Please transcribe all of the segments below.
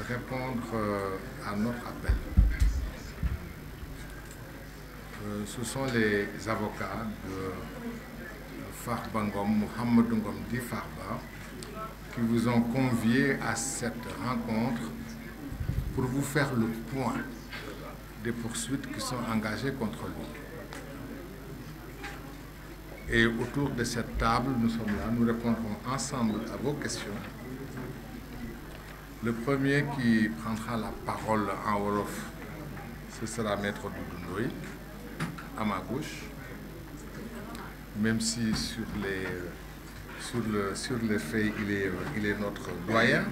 répondre à notre appel. Ce sont les avocats de Farba Ngom, Mohamedou Ngom Di Farba, qui vous ont convié à cette rencontre pour vous faire le point des poursuites qui sont engagées contre lui. Et autour de cette table, nous sommes là, nous répondrons ensemble à vos questions. Le premier qui prendra la parole en Wolof, ce sera Maître Doudou Ndoye, à ma gauche, même si sur les faits, il est notre doyen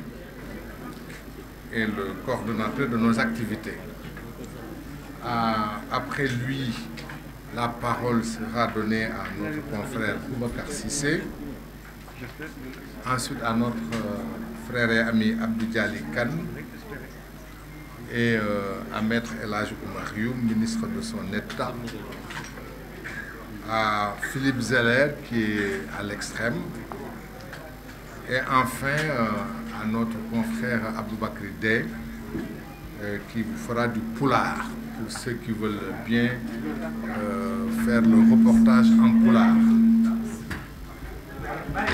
et le coordonnateur de nos activités. Après lui, la parole sera donnée à notre confrère Boubacar Sissé, ensuite à notre frère et ami Abdou Diali Kane et à Maître El Hadj Oumar Youm, ministre de son État, à Philippe Zeller qui est à l'extrême, et enfin à notre confrère Aboubakri Dey qui fera du poulard pour ceux qui veulent bien faire le reportage en poulard.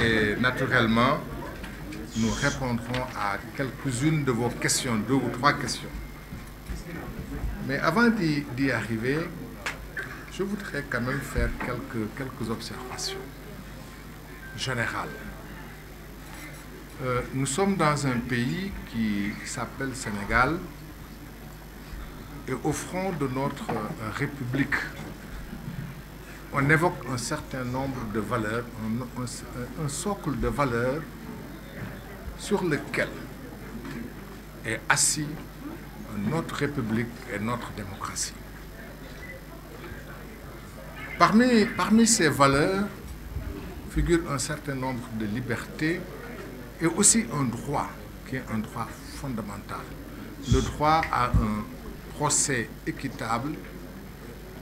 Et naturellement, nous répondrons à quelques-unes de vos questions, 2 ou 3 questions. Mais avant d'y arriver, je voudrais quand même faire quelques observations générales. Nous sommes dans un pays qui s'appelle Sénégal, et au front de notre République, on évoque un certain nombre de valeurs, un socle de valeurs sur lequel est assis notre République et notre démocratie. Parmi ces valeurs figure un certain nombre de libertés et aussi un droit qui est un droit fondamental, le droit à un procès équitable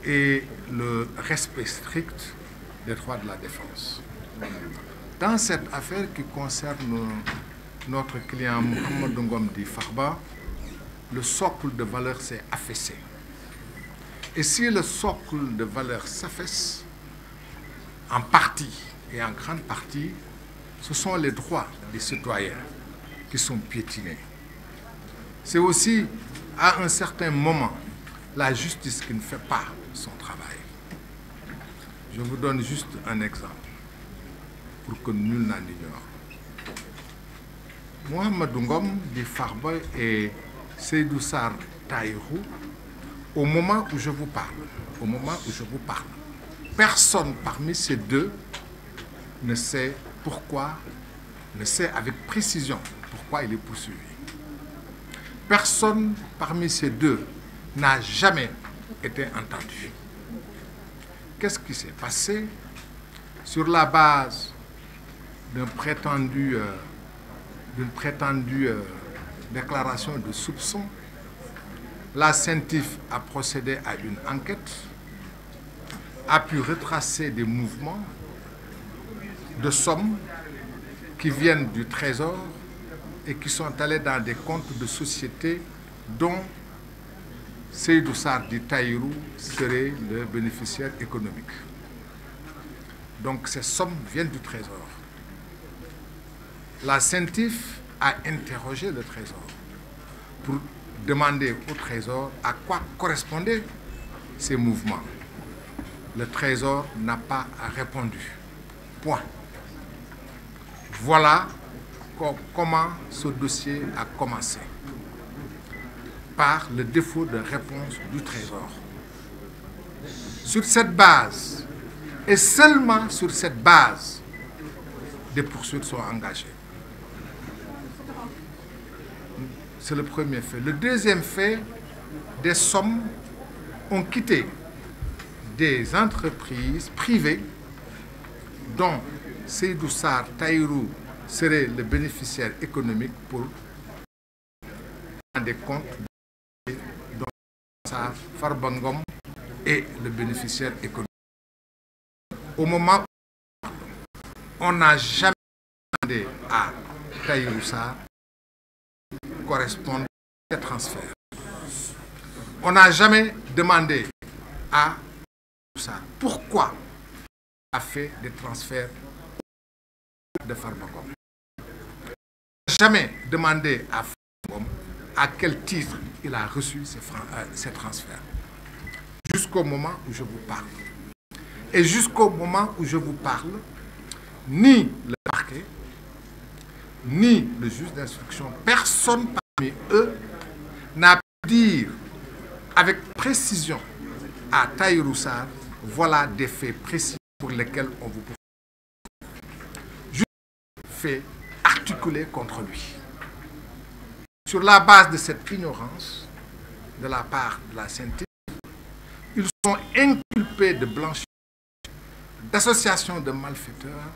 et le respect strict des droits de la défense. Dans cette affaire qui concerne notre client Mohamedou Ngom Di Farba, le socle de valeurs s'est affaissé. Et si le socle de valeurs s'affaisse, en partie et en grande partie, ce sont les droits des citoyens qui sont piétinés. C'est aussi, à un certain moment, la justice qui ne fait pas son travail. Je vous donne juste un exemple, pour que nul n'en ignore. Mohamedou Ngom Di Farba et Seydou Sarr Tahirou, au moment où je vous parle, personne parmi ces deux ne sait avec précision pourquoi il est poursuivi. Personne parmi ces deux n'a jamais été entendu. Qu'est-ce qui s'est passé? Sur la base d'une prétendue déclaration de soupçon, la CENTIF a procédé à une enquête, a pu retracer des mouvements de sommes qui viennent du Trésor et qui sont allés dans des comptes de sociétés dont Seydou Sarr Di Tahirou serait le bénéficiaire économique. Donc ces sommes viennent du Trésor. La CENTIF a interrogé le Trésor pour demander au Trésor à quoi correspondaient ces mouvements. Le Trésor n'a pas répondu. Point. Voilà comment ce dossier a commencé. Par le défaut de réponse du Trésor. Sur cette base, et seulement sur cette base, des poursuites sont engagées. C'est le premier fait. Le deuxième fait, des sommes ont quitté des entreprises privées dont Seydou Sarr Tahirou serait le bénéficiaire économique pour des comptes dont Farba Ngom est le bénéficiaire économique. Au moment où on n'a jamais demandé à Tahirou Sarr correspondre des transferts. On n'a jamais demandé à ça pourquoi il a fait des transferts de Farba Ngom. On n'a jamais demandé à Farba Ngom à quel titre il a reçu ces transferts. Jusqu'au moment où je vous parle. Et jusqu'au moment où je vous parle, ni le parquet, ni le juge d'instruction, personne parmi eux n'a pu dire avec précision à Tahirou Sarr, voilà des faits précis pour lesquels on vous poursuit. Juste fait articulé contre lui. Sur la base de cette ignorance de la part de la CNT, ils sont inculpés de blanchiment, d'association de malfaiteurs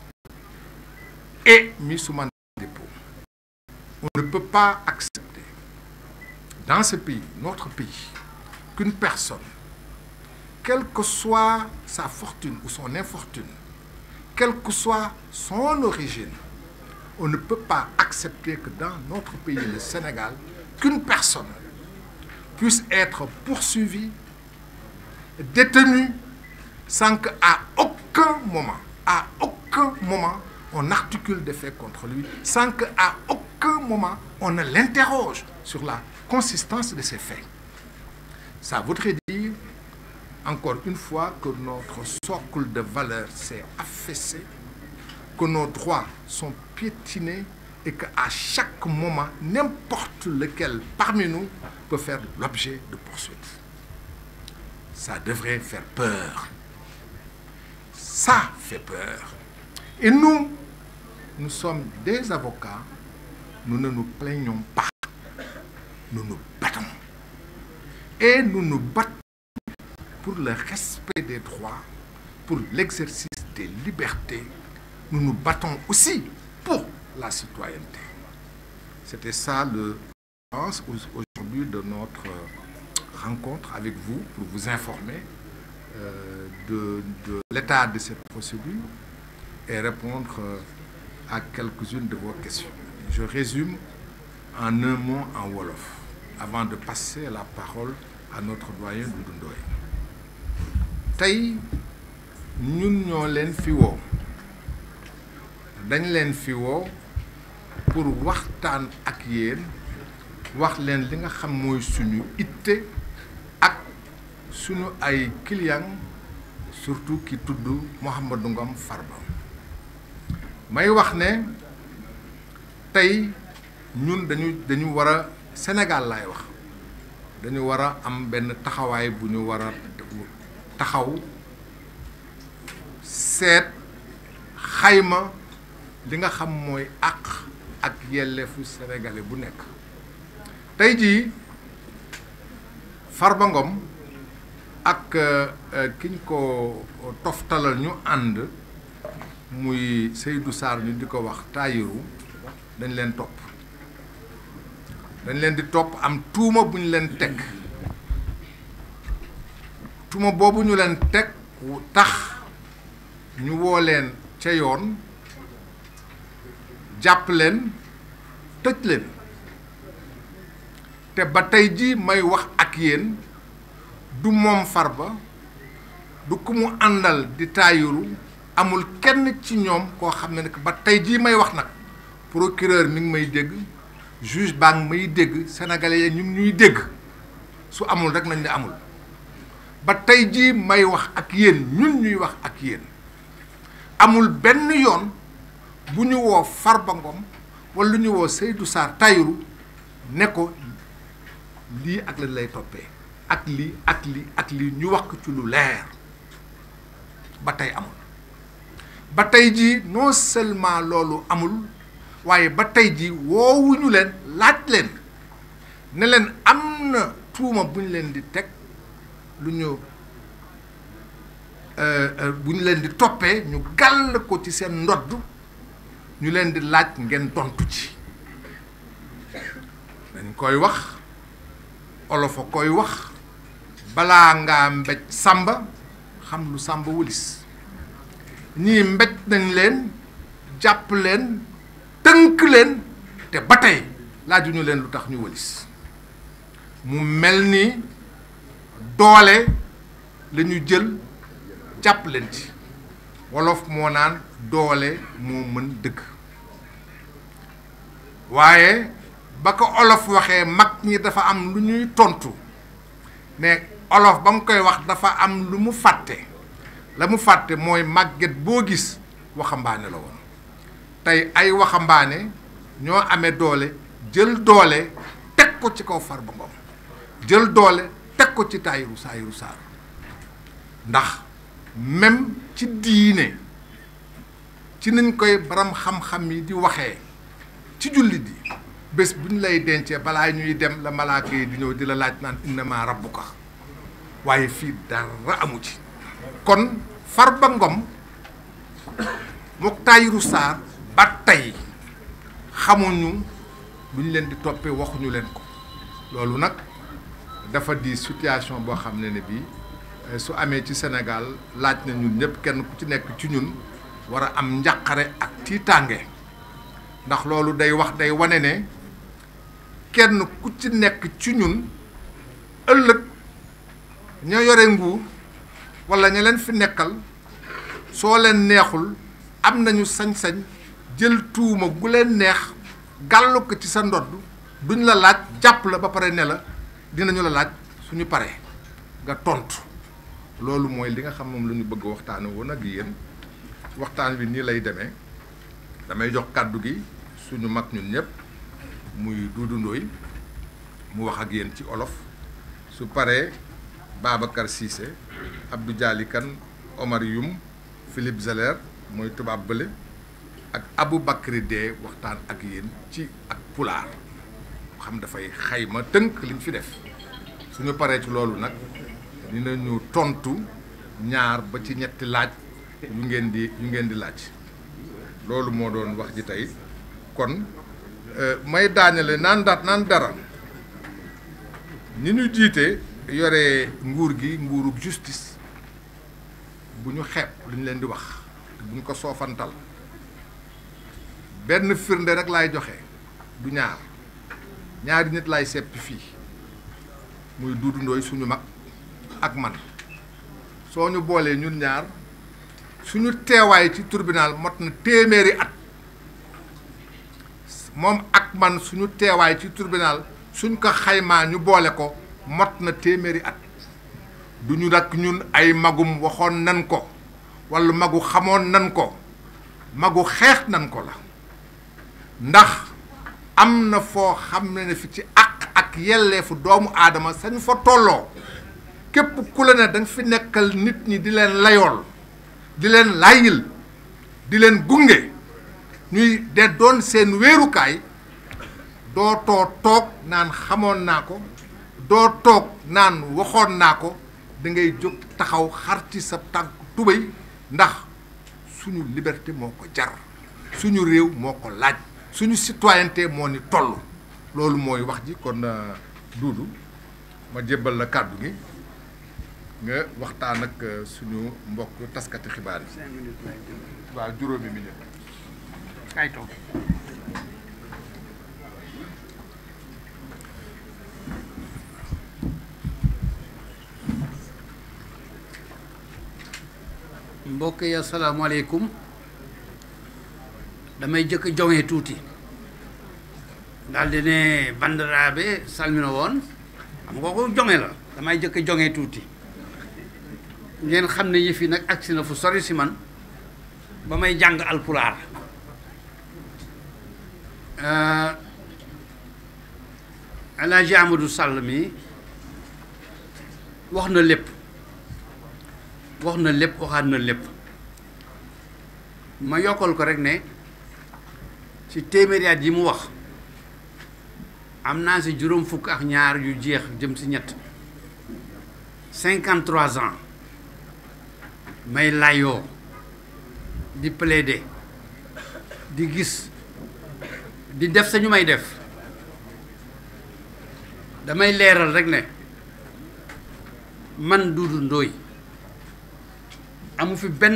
et mis sous mandat de dépôt. On ne peut pas accepter dans ce pays, notre pays, qu'une personne, quelle que soit sa fortune ou son infortune, quelle que soit son origine, on ne peut pas accepter que dans notre pays, le Sénégal, qu'une personne puisse être poursuivie, détenue, sans qu'à aucun moment, on articule des faits contre lui, sans qu'à aucun moment, on ne l'interroge sur la consistance de ces faits. Ça voudrait dire, encore une fois, que notre socle de valeurs s'est affaissé, que nos droits sont piétinés et qu'à chaque moment, n'importe lequel parmi nous peut faire l'objet de poursuites. Ça devrait faire peur. Ça fait peur. Et nous sommes des avocats, nous ne nous plaignons pas. Nous nous battons. Et nous nous battons pour le respect des droits, pour l'exercice des libertés. Nous nous battons aussi pour la citoyenneté. C'était ça le sens aujourd'hui de notre rencontre avec vous, pour vous informer de l'état de cette procédure et répondre à quelques-unes de vos questions. Je résume en un mot en wolof, avant de passer la parole à notre doyen Doudou Ndoye. Tey ñun ñoo leen fi woo dañ leen fi woo pour waxtaan ak yéen wax leen li nga xam mooy suñu itte ak suñu ay client surtout ki tudd Mouhamadou Ngom Farba. May wax ne tey ñun dañu war a Sénégal laay wax dañu war a am benn taxawaay bu ñu war a taxaw seet xayma li nga xam mooy àq ak yelleefu sénégalais bu nekk. tey jii Farba Ngom ak kiñ ko toftalal ñu ànd muy Seydou Sarr ñu di ko wax Tahirou dañ leen topp. dañ leen di topp am tuuma bu ñu leen teg tuuma boobu ñu leen teg tax ñu woo leen ca yoon jàpp leen tëj leen te ba tey ji may wax ak yéen du moom Farba du ku mu àndal di Tahirou amul kenn ci ñoom koo xam ne nag ba tey jii may wax nag procureur mi ngi may dégg juge baa ngi may dégg sénégalais yi ñu ngi ñuy dégg su amul rek nañ ne amul ba tey jii may wax ak yéen ñun ñuy wax ak yéen amul benn yoon bu ñu woo Farba Ngom wala lu ñu woo Seydou Sarr Tahirou ne ko lii ak lañ lay toppee ak lii ak lii ak lii ñu wax ko ci lu leer ba tey amul ba tey jii non seulement loolu amul waaye ba tey jii woowuñu leen laaj leen ne leen am na tuuma bu ñu leen di teg lu ñu bu ñu leen di toppee ñu gàll ko ci seen ndodd ñu leen di laaj ngeen tontu ci dañ koy wax olof a koy wax balaa ngaa mbéj sàmba xam lu sàmba wëlis ñii mbéj nañ leen jàpp leen tënk leen te ba tey laajuñu leen lu tax ñu wëlis mu mel ni doole la ñu jël jàpp leen ci wolof moo naan doole moo mën dëgg waaye ba ko olof waxee mag ñi dafa am lu ñuy tontu ne olof ba mu koy wax dafa am lu mu fàtte la mu fàtte mooy màgget boo gis waxambaane la woon tey ay waxambaane ñoo amee doole jël doole teg ko ci kaw Farba Ngom jël doole teg ko ci Tahirou Sarr ndax même ci diine ci nañ koy baram xam-xam yi di waxee ci jullit yi bés bu ñu lay dencee balaa ñuy dem la malaaka yi di ñëw di la laaj naan innama rabbuka waaye fii dara amu ci kon Farba Ngom mook Tahirou Sarr ba tey xamuñu lu ñu leen di toppee waxuñu leen ko loolu nag dafa di situation boo xam ne bii su amee ci Sénégal laaj na ñun ñëpp kenn ku ci nekk ci ñun war a am njàqare ak tiitaange ndax loolu day wane ne kenn ku ci nekk ci ñun ëllëg ña yore nguur walla ña leen fi nekkal soo leen neexul am nañu sañ-sañ jël tuuma gu leen neex gàllu ko ci sa ndodd duñ la laaj jàpp la ba pare ne la dinañu la laaj suñu paree nga tontu loolu mooy li nga xam moom la ñu bëgg waxtaane woon ak yéen waxtaan wi nii lay demee damay jox kàddu gi suñu mag ñun ñëpp muy Doudou Ndoye mu wax ak yéen ci olof su paree Babacar Cissé Abdou Dialy Kane Omar Youm Philippe Zeller mooy tubaab bële ak Aboubacry Dee waxtaan ak yéen ci ak pulaar xam dafay xayma tënk liñ fi def suñu paree ci loolu nag dinañu tontu ñaar ba ci ñetti laaj yu ngeen di laaj loolu moo doon wax ji tey kon may daanele naan dara ñi ñu jiite yore nguur gi nguurub justice bu ñu xeeb lu ñu leen di wax te bu ñu ko soofantal benn firnde rek laay joxe du ñaari nit laay seppi fii muy Doudou Ndoye suñu mag ak man soo ñu boolee ñun ñaar suñu teewaay ci tribunal mot na téeméeri at moom ak man suñu teewaay ci tribunal suñ ko xaymaa ñu boole ko mot na téeméeri at duñu nag ñun ay magum waxoon nan ko walla magu xamoon nan ko magu xeex nan ko la ndax am na foo xam ne fi ci ak yelleefu doomu aadama sañ fa tolloo képp ku la ne danga fi nekkal nit ñi di leen layool di leen layil di leen gunge ñuy de doon seen wéerukaay doo toog naan xamoon naa ko doo toog naan waxoon naa ko da ngay jóg taxaw xar ci sa tànk tubéy ndax suñu liberté moo ko jar suñu réew moo ko laaj suñu citoyenneté moo ni toll loolu mooy wax ji kon Doudou ma jébbal la kàddu gi nga waxtaan ak suñu mbokk taskati xibaar yi. 5 minutes lay jël. waaw juróomi minute. kay toog. mbokk yi asalaamaaleykum damay jëkk joŋee tuuti daal di ne bandiraaɓe salmina woon xam nga ko joŋe la damay jëkk joŋee tuuti ngeen xam ne yëf yi nag agsi na fu sori si man ba may jàng alpulaar El Hadji Amadou Sall mi wax na lépp waxaat na lépp ma yokkal ko rek ne ci téeméeri at yi mu wax am naa si juróom fukk ak ñaar yu jeex jëm si ñett 53 ans may layoo di plaider di gis di def sañu may def damay leeral rek ne man Doudou Ndoye amu fi benn